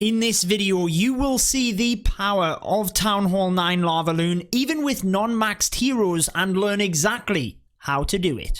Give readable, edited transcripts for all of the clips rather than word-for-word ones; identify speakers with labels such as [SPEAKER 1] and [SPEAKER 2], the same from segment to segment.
[SPEAKER 1] In this video, you will see the power of Town Hall 9 LavaLoon even with non-maxed heroes and learn exactly how to do it.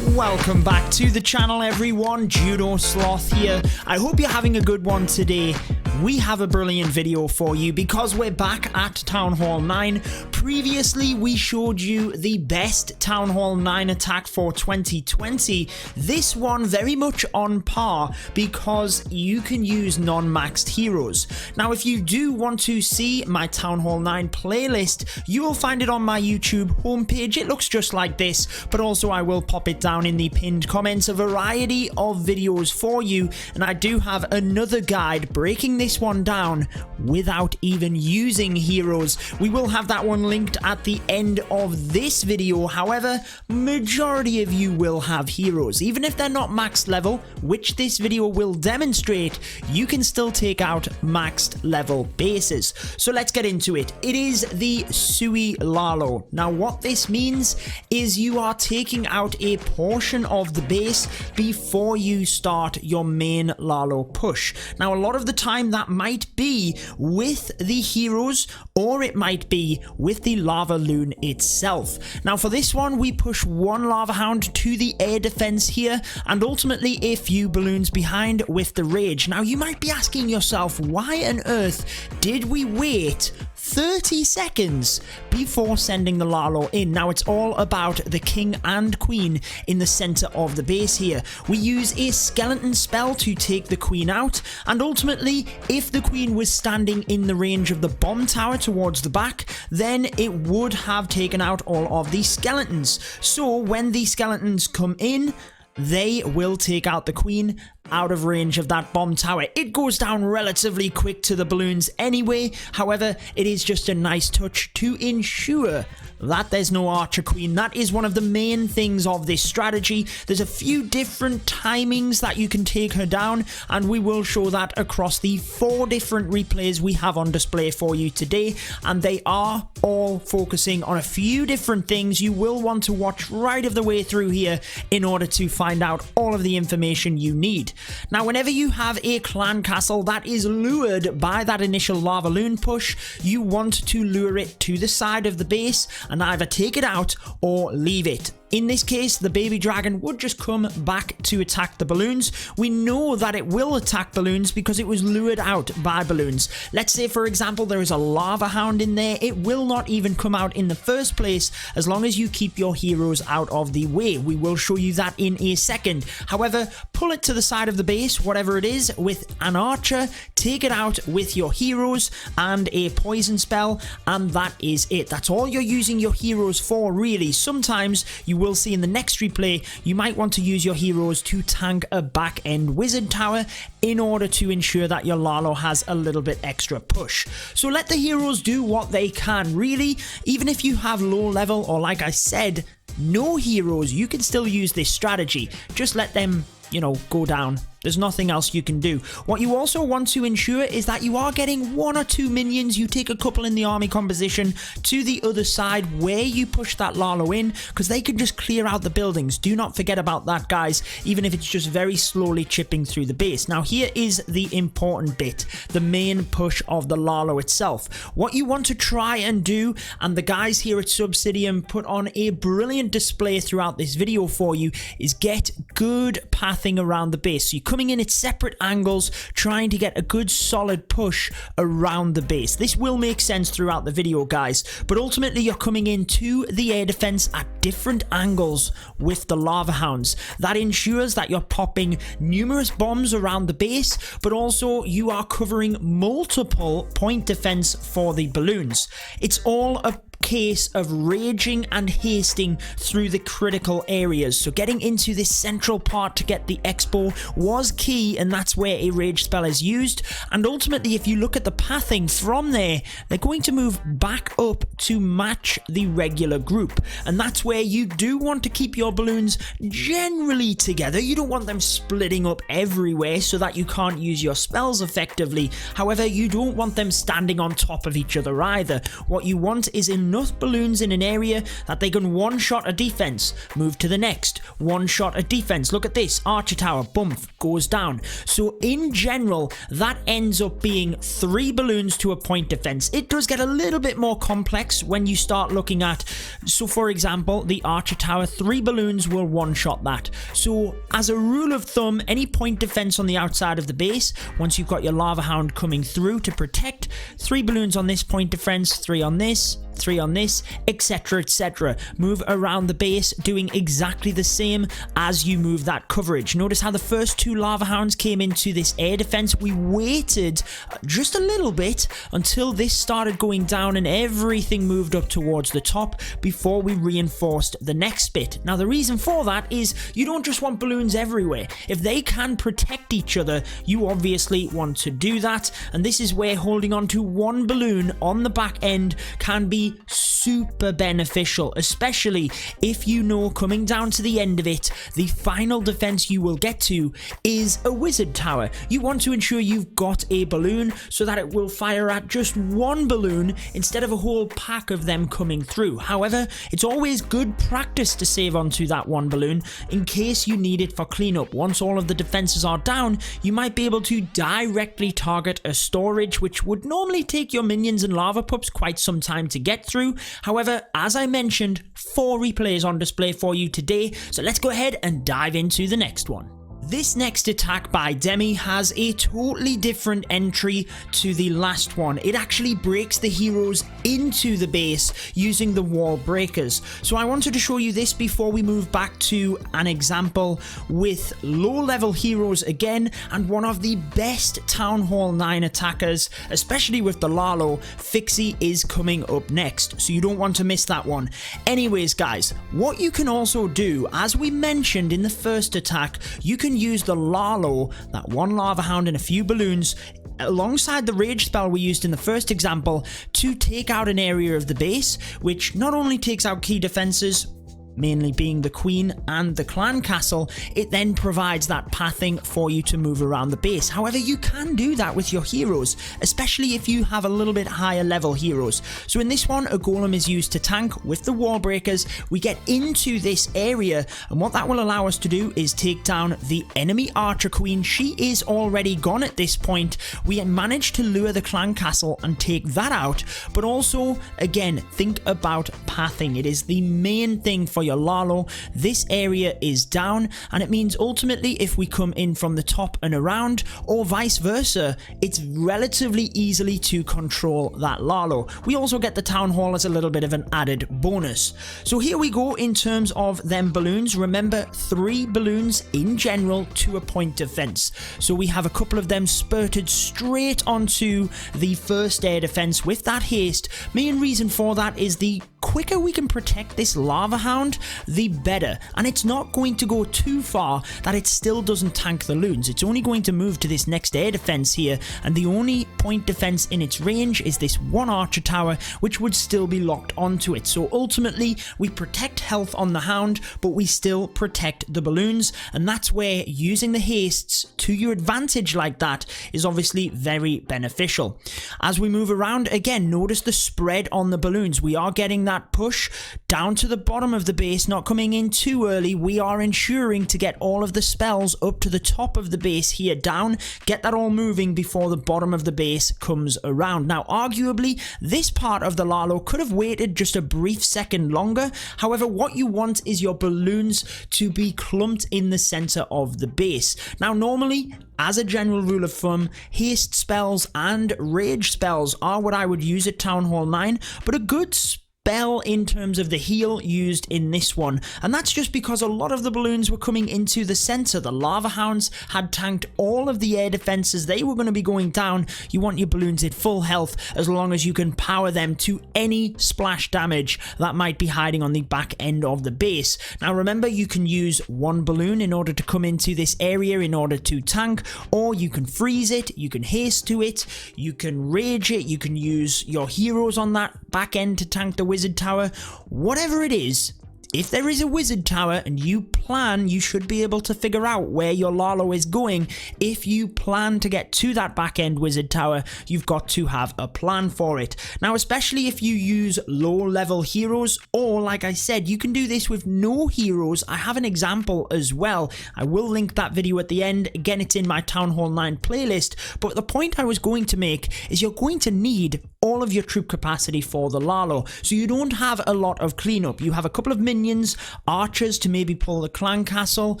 [SPEAKER 1] Welcome back to the channel everyone, Judo Sloth here. I hope you're having a good one today. We have a brilliant video for you because we're back at Town Hall 9. Previously, we showed you the best Town Hall 9 attack for 2020. This one very much on par because you can use non-maxed heroes. Now, if you do want to see my Town Hall 9 playlist, you will find it on my YouTube homepage. It looks just like this, but also I will pop it down in the pinned comments, a variety of videos for you, and I do have another guide breaking this one down without even using heroes. We will have that one linked at the end of this video. However, majority of you will have heroes. Even if they're not maxed level, which this video will demonstrate, you can still take out maxed level bases. So let's get into it. It is the Sui Lalo. Now what this means is you are taking out a portion of the base before you start your main Lalo push. Now a lot of the time that might be with the heroes or it might be with the LavaLoon itself. Now for this one we push one Lava Hound to the air defense here and ultimately a few balloons behind with the rage. Now you might be asking yourself, why on earth did we wait 30 seconds before sending the Lalo in? Now it's all about the king and queen in the center of the base here. We use a skeleton spell to take the queen out, and ultimately if the queen was standing in the range of the bomb tower towards the back, then it would have taken out all of the skeletons. So when the skeletons come in, they will take out the queen out of range of that bomb tower. It goes down relatively quick to the balloons anyway. However, it is just a nice touch to ensure that there's no archer queen. That is one of the main things of this strategy. There's a few different timings that you can take her down, and we will show that across the 4 different replays we have on display for you today, and they are all focusing on a few different things. You will want to watch right of the way through here in order to find out all of the information you need. Now, whenever you have a clan castle that is lured by that initial LavaLoon push, you want to lure it to the side of the base and either take it out or leave it. In this case, the baby dragon would just come back to attack the balloons. We know that it will attack balloons because it was lured out by balloons. Let's say, for example, there is a lava hound in there. It will not even come out in the first place as long as you keep your heroes out of the way. We will show you that in a second. However, pull it to the side of the base, whatever it is, with an archer, take it out with your heroes and a poison spell, and that is it. That's all you're using your heroes for, really. Sometimes you will see in the next replay, you might want to use your heroes to tank a back end wizard tower in order to ensure that your Lalo has a little bit extra push. So let the heroes do what they can, really. Even if you have low level or, like I said, no heroes, you can still use this strategy. Just let them, you know, go down. There's nothing else you can do. What you also want to ensure is that you are getting 1 or 2 minions. You take a couple in the army composition to the other side where you push that Lalo in, because they can just clear out the buildings. Do not forget about that, guys, even if it's just very slowly chipping through the base. Now here is the important bit, the main push of the Lalo itself. What you want to try and do, and the guys here at Subsidium put on a brilliant display throughout this video for you, is get good pathing around the base. So you coming in at separate angles, trying to get a good solid push around the base. This will make sense throughout the video, guys, but ultimately you're coming into the air defense at different angles with the lava hounds. That ensures that you're popping numerous bombs around the base, but also you are covering multiple point defense for the balloons. It's all a case of raging and hasting through the critical areas. So getting into this central part to get the expo was key, and that's where a rage spell is used. And ultimately, if you look at the pathing from there, they're going to move back up to match the regular group, and that's where you do want to keep your balloons generally together. You don't want them splitting up everywhere so that you can't use your spells effectively. However, you don't want them standing on top of each other either. What you want is in enough balloons in an area that they can one-shot a defense, move to the next, one-shot a defense. Look at this, archer tower, bump, goes down. So in general, that ends up being 3 balloons to a point defense. It does get a little bit more complex when you start looking at, so for example, the archer tower, 3 balloons will one-shot that. So as a rule of thumb, any point defense on the outside of the base, once you've got your lava hound coming through to protect, 3 balloons on this point defense, 3 on this, 3 on this, etc, etc. Move around the base doing exactly the same as you move that coverage. Notice how the first 2 lava hounds came into this air defense. We waited just a little bit until this started going down and everything moved up towards the top before we reinforced the next bit. Now the reason for that is you don't just want balloons everywhere. If they can protect each other, you obviously want to do that, and this is where holding on to 1 balloon on the back end can be super beneficial, especially if you know coming down to the end of it, the final defense you will get to is a wizard tower. You want to ensure you've got a balloon so that it will fire at just 1 balloon instead of a whole pack of them coming through. However, it's always good practice to save onto that 1 balloon in case you need it for cleanup. Once all of the defenses are down, you might be able to directly target a storage, which would normally take your minions and lava pups quite some time to get through. However, as I mentioned, 4 replays on display for you today, so let's go ahead and dive into the next one. This next attack by Demi has a totally different entry to the last one. It actually breaks the heroes into the base using the wall breakers. So I wanted to show you this before we move back to an example with low level heroes again, and one of the best Town Hall 9 attackers, especially with the Lalo. Fixie is coming up next, so you don't want to miss that one. Anyways guys, what you can also do, as we mentioned in the first attack, you can use the Lalo, that 1 lava hound and a few balloons, alongside the rage spell we used in the first example to take out an area of the base, which not only takes out key defenses, mainly being the queen and the clan castle, it then provides that pathing for you to move around the base. However, you can do that with your heroes, especially if you have a little bit higher level heroes. So in this one, a golem is used to tank. With the wall breakers, we get into this area, and what that will allow us to do is take down the enemy archer queen. She is already gone at this point. We managed to lure the clan castle and take that out, but also, again, think about pathing. It is the main thing for your Lalo. This area is down, and it means ultimately if we come in from the top and around, or vice versa, it's relatively easily to control that Lalo. We also get the Town Hall as a little bit of an added bonus. So here we go in terms of them balloons. Remember, 3 balloons in general to a point defense. So we have a couple of them spurted straight onto the first air defense with that haste. Main reason for that is the quicker we can protect this lava hound, the better. And it's not going to go too far that it still doesn't tank the loons. It's only going to move to this next air defense here, and the only point defense in its range is this 1 archer tower, which would still be locked onto it. So ultimately, we protect health on the hound, but we still protect the balloons, and that's where using the hastes to your advantage like that is obviously very beneficial. As we move around, again, notice the spread on the balloons. We are getting that push down to the bottom of the base, not coming in too early. We are ensuring to get all of the spells up to the top of the base here down, get that all moving before the bottom of the base comes around. Now, arguably, this part of the Lalo could have waited just a brief second longer. However, what you want is your balloons to be clumped in the center of the base. Now, normally, as a general rule of thumb, haste spells and rage spells are what I would use at Town Hall 9, but a good spell in terms of the heal used in this one, and that's just because a lot of the balloons were coming into the center. The lava hounds had tanked all of the air defenses. They were going to be going down. You want your balloons at full health as long as you can power them to any splash damage that might be hiding on the back end of the base. Now remember, you can use 1 balloon in order to come into this area in order to tank, or you can freeze it, you can haste to it, you can rage it, you can use your heroes on that back end to tank the wizard tower. Whatever it is, if there is a wizard tower and you plan, you should be able to figure out where your Lalo is going. If you plan to get to that back end wizard tower, you've got to have a plan for it. Now, especially if you use low level heroes, or like I said, you can do this with no heroes. I have an example as well. I will link that video at the end. Again, it's in my Town Hall 9 playlist. But the point I was going to make is you're going to need all of your troop capacity for the Lalo, so you don't have a lot of cleanup. You have a couple of minions, archers to maybe pull the clan castle,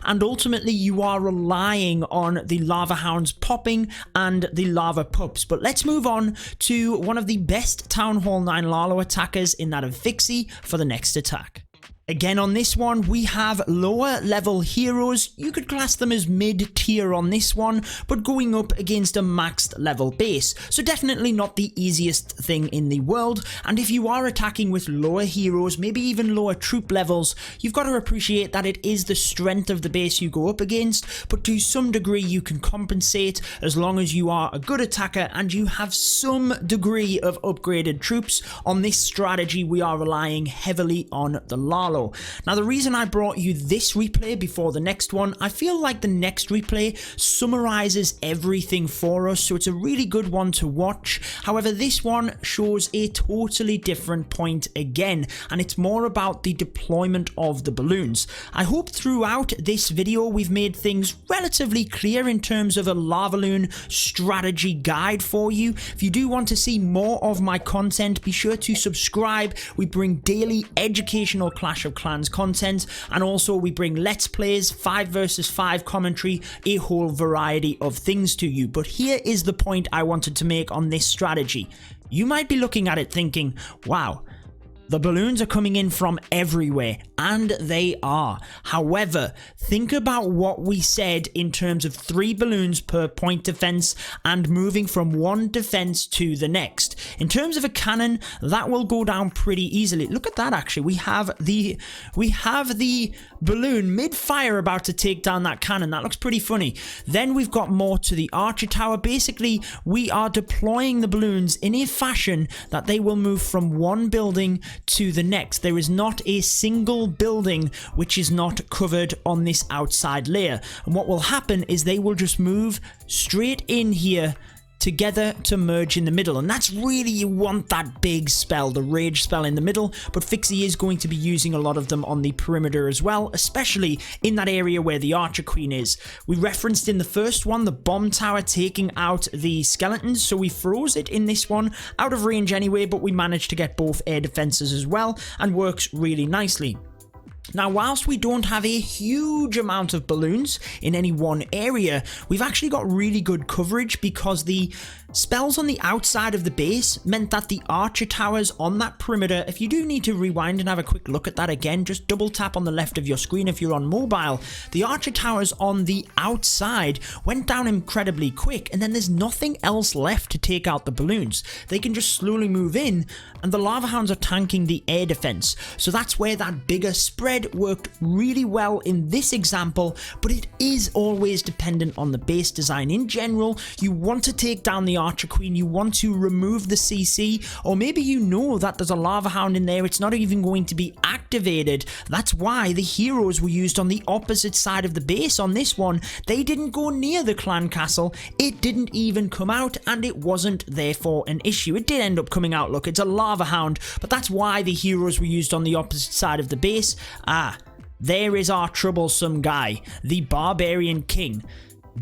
[SPEAKER 1] and ultimately you are relying on the lava hounds popping and the lava pups. But let's move on to one of the best Town Hall 9 Lalo attackers, in that of Fixie, for the next attack. Again, on this one, we have lower level heroes. You could class them as mid-tier on this one, but going up against a maxed level base. So definitely not the easiest thing in the world. And if you are attacking with lower heroes, maybe even lower troop levels, you've got to appreciate that it is the strength of the base you go up against, but to some degree you can compensate as long as you are a good attacker and you have some degree of upgraded troops. On this strategy, we are relying heavily on the Lalo. Now, the reason I brought you this replay before the next one, I feel like the next replay summarizes everything for us, so it's a really good one to watch. However, this one shows a totally different point again, and it's more about the deployment of the balloons. I hope throughout this video we've made things relatively clear in terms of a LavaLoon strategy guide for you. If you do want to see more of my content, be sure to subscribe. We bring daily educational Clash of Clans content, and also we bring Let's Plays, 5 versus 5 commentary, a whole variety of things to you. But here is the point I wanted to make on this strategy. You might be looking at it thinking, wow, the balloons are coming in from everywhere, and they are. However, think about what we said in terms of 3 balloons per point defense and moving from one defense to the next. In terms of a cannon, that will go down pretty easily. Look at that, actually. We have the balloon mid-fire about to take down that cannon. That looks pretty funny. Then we've got more to the archer tower. Basically, we are deploying the balloons in a fashion that they will move from one building to the next. There is not a single building which is not covered on this outside layer, and what will happen is they will just move straight in here together to merge in the middle. And that's really, you want that big spell, the rage spell in the middle, but Fixie is going to be using a lot of them on the perimeter as well, especially in that area where the archer queen is. We referenced in the first one the bomb tower taking out the skeletons, so we froze it in this one, out of range anyway, but we managed to get both air defenses as well, and works really nicely. Now, whilst we don't have a huge amount of balloons in any one area, we've actually got really good coverage because the spells on the outside of the base meant that the archer towers on that perimeter, if you do need to rewind and have a quick look at that again, just double tap on the left of your screen if you're on mobile. The archer towers on the outside went down incredibly quick, and then there's nothing else left to take out the balloons. They can just slowly move in, and the lava hounds are tanking the air defense. So that's where that bigger spread worked really well in this example, but it is always dependent on the base design. In general, you want to take down the archer queen, you want to remove the CC, or maybe you know that there's a lava hound in there, it's not even going to be activated. That's why the heroes were used on the opposite side of the base on this one. They didn't go near the clan castle, it didn't even come out, and it wasn't therefore an issue. It did end up coming out, look, it's a lava hound, but that's why the heroes were used on the opposite side of the base. There is our troublesome guy, the Barbarian King.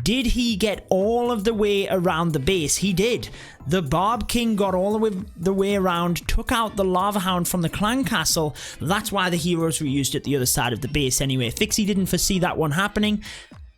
[SPEAKER 1] Did he get all of the way around the base? He did. The Barb King got all the way around, took out the Lava Hound from the clan castle. That's why the heroes were used at the other side of the base anyway. Fixie didn't foresee that one happening,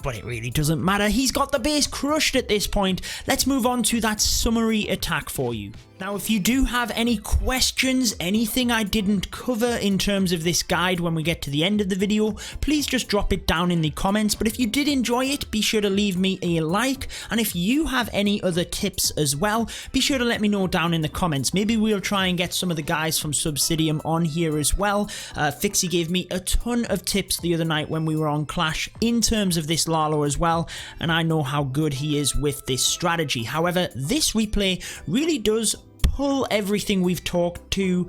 [SPEAKER 1] but it really doesn't matter. He's got the base crushed at this point. Let's move on to that summary attack for you. Now, if you do have any questions, anything I didn't cover in terms of this guide when we get to the end of the video, please just drop it down in the comments. But if you did enjoy it, be sure to leave me a like. And if you have any other tips as well, be sure to let me know down in the comments. Maybe we'll try and get some of the guys from Subsidium on here as well. Fixie gave me a ton of tips the other night when we were on Clash in terms of this Lalo as well, and I know how good he is with this strategy. However, this replay really does pull everything we've talked to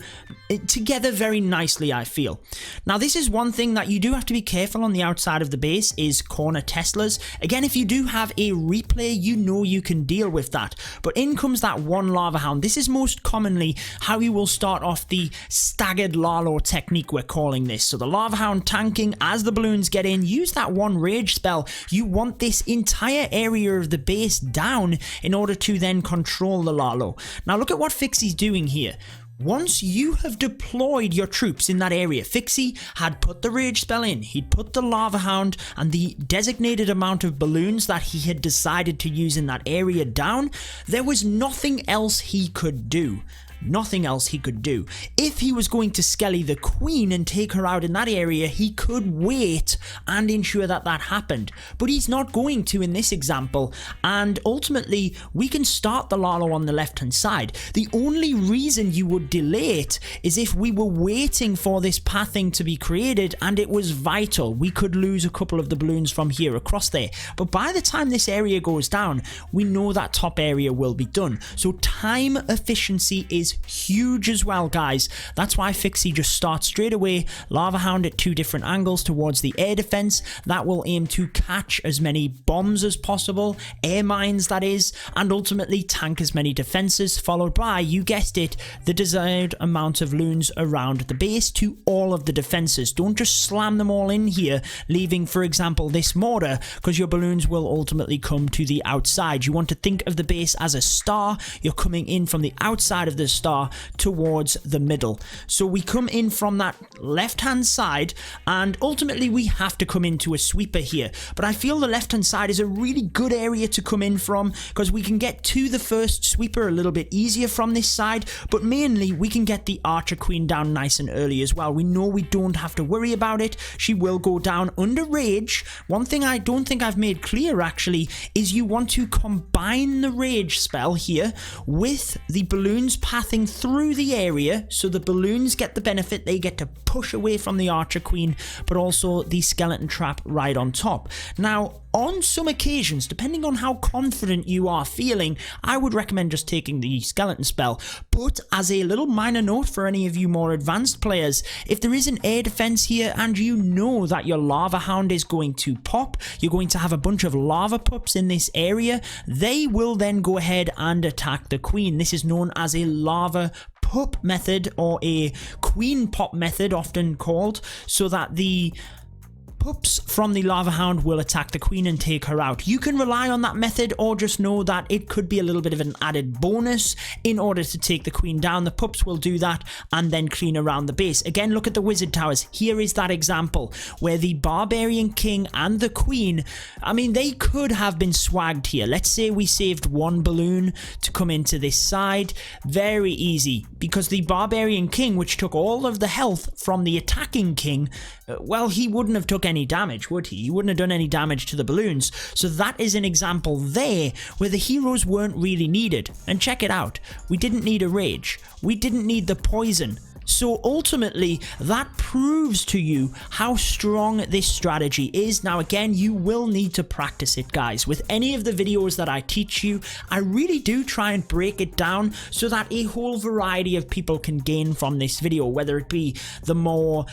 [SPEAKER 1] together very nicely, I feel. Now, this is one thing that you do have to be careful on the outside of the base is corner Teslas. Again, if you do have a replay, you know you can deal with that. But in comes that one Lava Hound. This is most commonly how you will start off the staggered Lalo technique, we're calling this. So the Lava Hound tanking as the balloons get in, use that one rage spell. You want this entire area of the base down in order to then control the Lalo. Now look at what Fixie's doing here. Once you have deployed your troops in that area, Fixie had put the rage spell in, he'd put the Lava Hound and the designated amount of balloons that he had decided to use in that area down, there was nothing else he could do. Nothing else he could do. If he was going to skelly the queen and take her out in that area, he could wait and ensure that that happened. But he's not going to in this example, and ultimately we can start the Lalo on the left hand side. The only reason you would delay it is if we were waiting for this pathing to be created and it was vital. We could lose a couple of the balloons from here across there. But by the time this area goes down, we know that top area will be done. So time efficiency is huge as well, guys. That's why Fixie just starts straight away. Lava Hound at 2 different angles towards the air defense. That will aim to catch as many bombs as possible, air mines that is, and ultimately tank as many defenses, followed by, you guessed it, the desired amount of loons around the base to all of the defenses. Don't just slam them all in here, leaving, for example, this mortar, because your balloons will ultimately come to the outside. You want to think of the base as a star. You're coming in from the outside of the star towards the middle. So we come in from that left hand side and ultimately we have to come into a sweeper here. But I feel the left hand side is a really good area to come in from because we can get to the first sweeper a little bit easier from this side, but mainly we can get the archer queen down nice and early as well. We know we don't have to worry about it. She will go down under rage. One thing I don't think I've made clear actually is you want to combine the rage spell here with the balloons pathing through the area, so the balloons get the benefit, they get to push away from the archer queen, but also the skeleton trap right on top. Now, on some occasions, depending on how confident you are feeling, I would recommend just taking the skeleton spell. But as a little minor note for any of you more advanced players, if there is an air defense here and you know that your Lava Hound is going to pop, you're going to have a bunch of lava pups in this area, they will then go ahead and attack the queen. This is known as a lava pup method, or a queen pop method often called, so that the pups from the Lava Hound will attack the queen and take her out. You can rely on that method or just know that it could be a little bit of an added bonus in order to take the queen down. The pups will do that and then clean around the base. Again, look at the wizard towers. Here is that example where the barbarian king and the queen, I mean, they could have been swagged here. Let's say we saved one balloon to come into this side. Very easy, because the barbarian king, which took all of the health from the attacking king, well, he wouldn't have took any damage, would he? He wouldn't have done any damage to the balloons. So that is an example there where the heroes weren't really needed. And check it out. We didn't need a rage. We didn't need the poison. So ultimately, that proves to you how strong this strategy is. Now again, you will need to practice it, guys. With any of the videos that I teach you, I really do try and break it down so that a whole variety of people can gain from this video, whether it be the more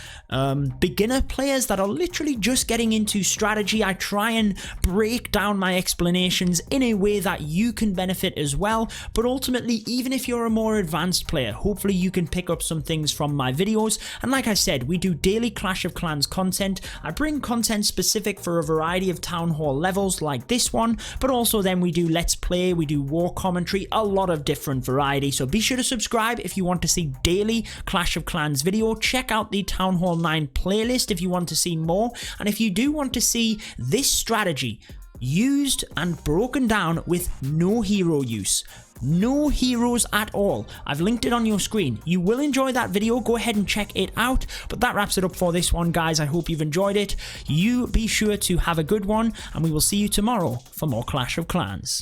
[SPEAKER 1] beginner players that are literally just getting into strategy. I try and break down my explanations in a way that you can benefit as well. But ultimately, even if you're a more advanced player, hopefully you can pick up some things from my videos. And like I said, we do daily Clash of Clans content. I bring content specific for a variety of town hall levels like this one, but also then we do let's play, we do war commentary, a lot of different variety. So be sure to subscribe if you want to see daily Clash of Clans video. Check out the Town Hall 9 playlist if you want to see more, and if you do want to see this strategy used and broken down with no hero use, no heroes at all, I've linked it on your screen. You will enjoy that video. Go ahead and check it out. But that wraps it up for this one, guys. I hope you've enjoyed it. You be sure to have a good one, and we will see you tomorrow for more Clash of Clans.